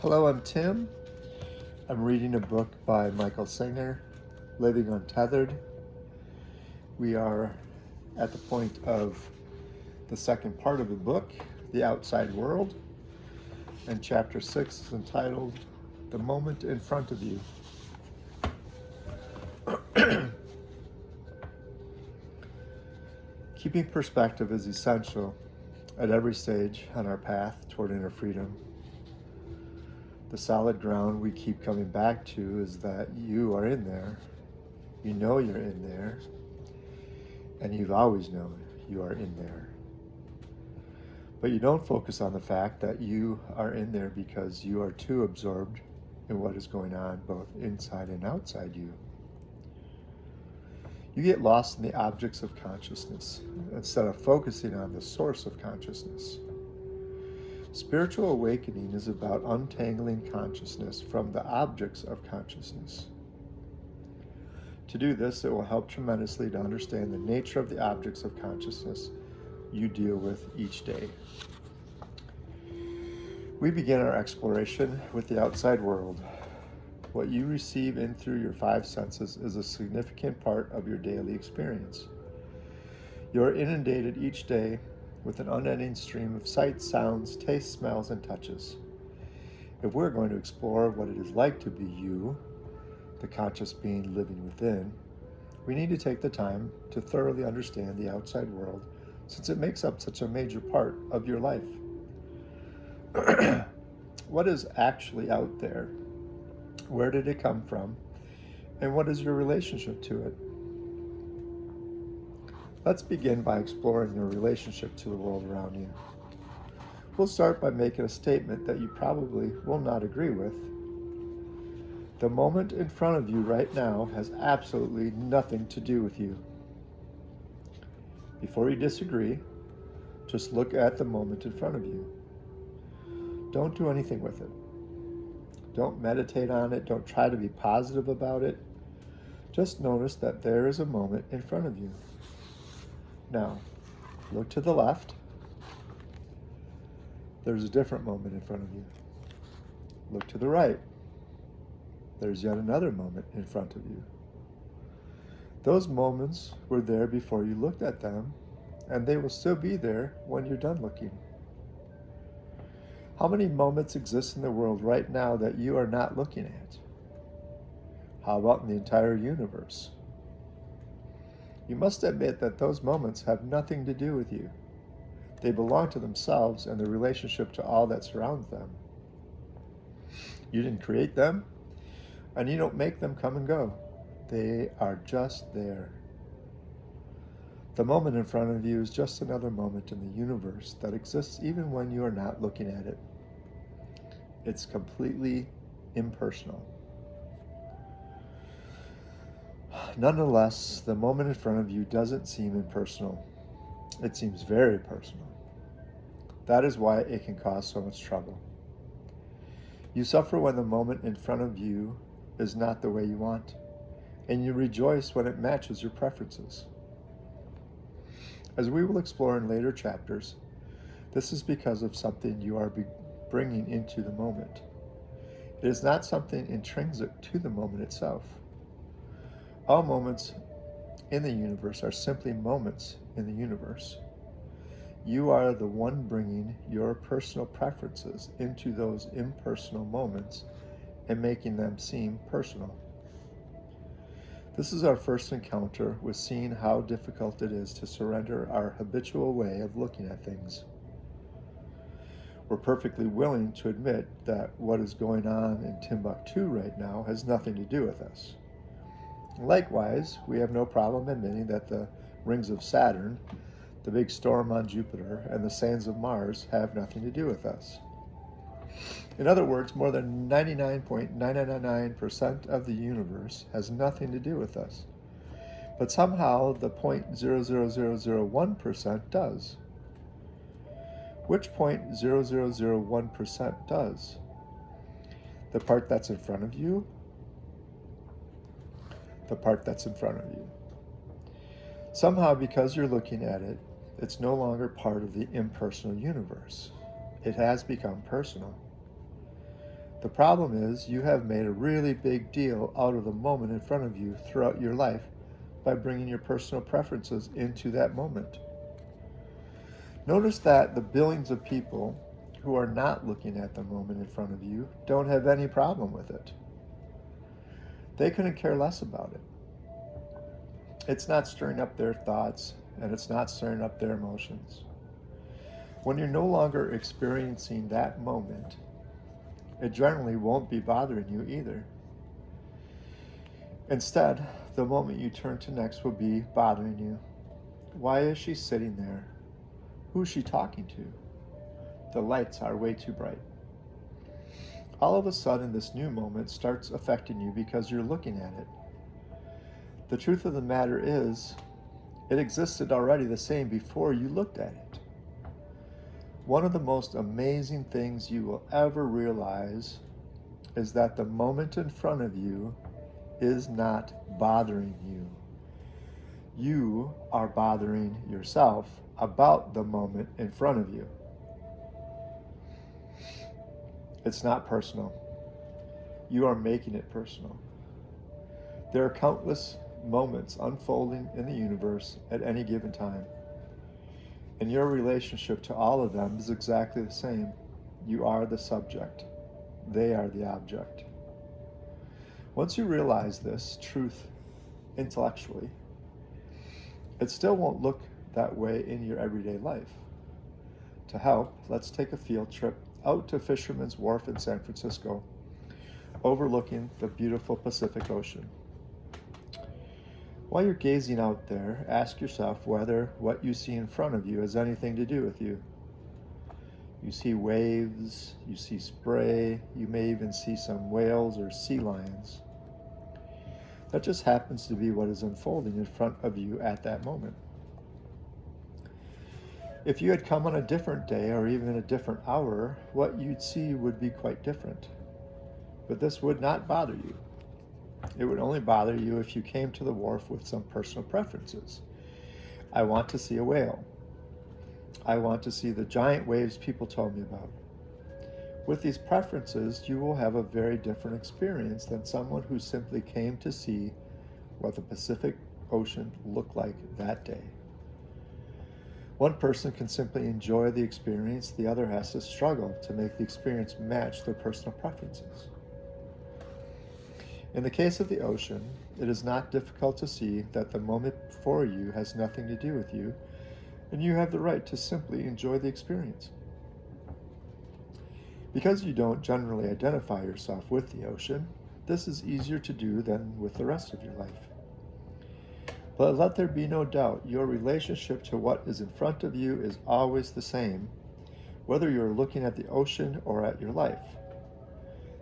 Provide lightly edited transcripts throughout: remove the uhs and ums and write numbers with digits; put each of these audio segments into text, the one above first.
Hello, I'm Tim. I'm reading a book by Micael, Living Untethered. We are at the point of the second part of the book, The Outside World, and chapter 6 is entitled The Moment in Front of You. Keeping perspective is essential at every stage on our path toward inner freedom. The solid ground we keep coming back to is that you are in there. You know you're in there, and you've always known you are in there. But you don't focus on the fact that you are in there because you are too absorbed in what is going on both inside and outside you. You get lost in the objects of consciousness instead of focusing on the source of consciousness. Spiritual awakening is about untangling consciousness from the objects of consciousness. To do this, it will help tremendously to understand the nature of the objects of consciousness you deal with each day. We begin our exploration with the outside world. What you receive in through your five senses is a significant part of your daily experience. You are inundated each day with an unending stream of sights, sounds, tastes, smells, and touches. If we're going to explore what it is like to be you, the conscious being living within, we need to take the time to thoroughly understand the outside world since it makes up such a major part of your life. What is actually out there? Where did it come from? And what is your relationship to it? Let's begin by exploring your relationship to the world around you. We'll start by making a statement that you probably will not agree with. The moment in front of you right now has absolutely nothing to do with you. Before you disagree, just look at the moment in front of you. Don't do anything with it. Don't meditate on it. Don't try to be positive about it. Just notice that there is a moment in front of you. Now, look to the left. There's a different moment in front of you. Look to the right. There's yet another moment in front of you. Those moments were there before you looked at them, and they will still be there when you're done looking. How many moments exist in the world right now that you are not looking at? How about in the entire universe? You must admit that those moments have nothing to do with you. They belong to themselves and their relationship to all that surrounds them. You didn't create them, and you don't make them come and go. They are just there. The moment in front of you is just another moment in the universe that exists even when you are not looking at it. It's completely impersonal. Nonetheless, the moment in front of you doesn't seem impersonal. It seems very personal. That is why it can cause so much trouble. You suffer when the moment in front of you is not the way you want, and you rejoice when it matches your preferences. As we will explore in later chapters, this is because of something you are bringing into the moment. It is not something intrinsic to the moment itself. All moments in the universe are simply moments in the universe. You are the one bringing your personal preferences into those impersonal moments and making them seem personal. This is our first encounter with seeing how difficult it is to surrender our habitual way of looking at things. We're perfectly willing to admit that what is going on in Timbuktu right now has nothing to do with us. Likewise, we have no problem admitting that the rings of Saturn, the big storm on Jupiter, and the sands of Mars have nothing to do with us. In other words, more than 99.999% of the universe has nothing to do with us. But somehow the 0.00001% does. Which 0.0001% does? The part that's in front of you? The part that's in front of you. Somehow, because you're looking at it, it's no longer part of the impersonal universe. It has become personal. The problem is you have made a really big deal out of the moment in front of you throughout your life by bringing your personal preferences into that moment. Notice that the billions of people who are not looking at the moment in front of you don't have any problem with it. They couldn't care less about it. It's not stirring up their thoughts, and it's not stirring up their emotions. When you're no longer experiencing that moment, it generally won't be bothering you either. Instead, the moment you turn to next will be bothering you. Why is she sitting there? Who's she talking to? The lights are way too bright. All of a sudden, this new moment starts affecting you because you're looking at it. The truth of the matter is, it existed already the same before you looked at it. One of the most amazing things you will ever realize is that the moment in front of you is not bothering you. You are bothering yourself about the moment in front of you. It's not personal. You are making it personal. There are countless moments unfolding in the universe at any given time. And your relationship to all of them is exactly the same. You are the subject. They are the object. Once you realize this truth intellectually, it still won't look that way in your everyday life. To help, let's take a field trip out to Fisherman's Wharf in San Francisco, overlooking the beautiful Pacific Ocean. While you're gazing out there, ask yourself whether what you see in front of you has anything to do with you. You see waves, you see spray, you may even see some whales or sea lions. That just happens to be what is unfolding in front of you at that moment. If you had come on a different day or even a different hour, what you'd see would be quite different. But this would not bother you. It would only bother you if you came to the wharf with some personal preferences. I want to see a whale. I want to see the giant waves people told me about. With these preferences, you will have a very different experience than someone who simply came to see what the Pacific Ocean looked like that day. One person can simply enjoy the experience, the other has to struggle to make the experience match their personal preferences. In the case of the ocean, it is not difficult to see that the moment before you has nothing to do with you, and you have the right to simply enjoy the experience. Because you don't generally identify yourself with the ocean, this is easier to do than with the rest of your life. But let there be no doubt, your relationship to what is in front of you is always the same, whether you're looking at the ocean or at your life.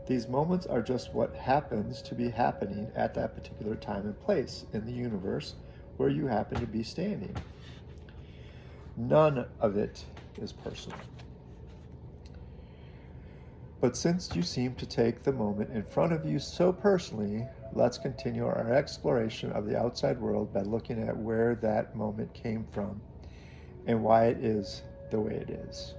These moments are just what happens to be happening at that particular time and place in the universe where you happen to be standing. None of it is personal. But since you seem to take the moment in front of you so personally, let's continue our exploration of the outside world by looking at where that moment came from and why it is the way it is.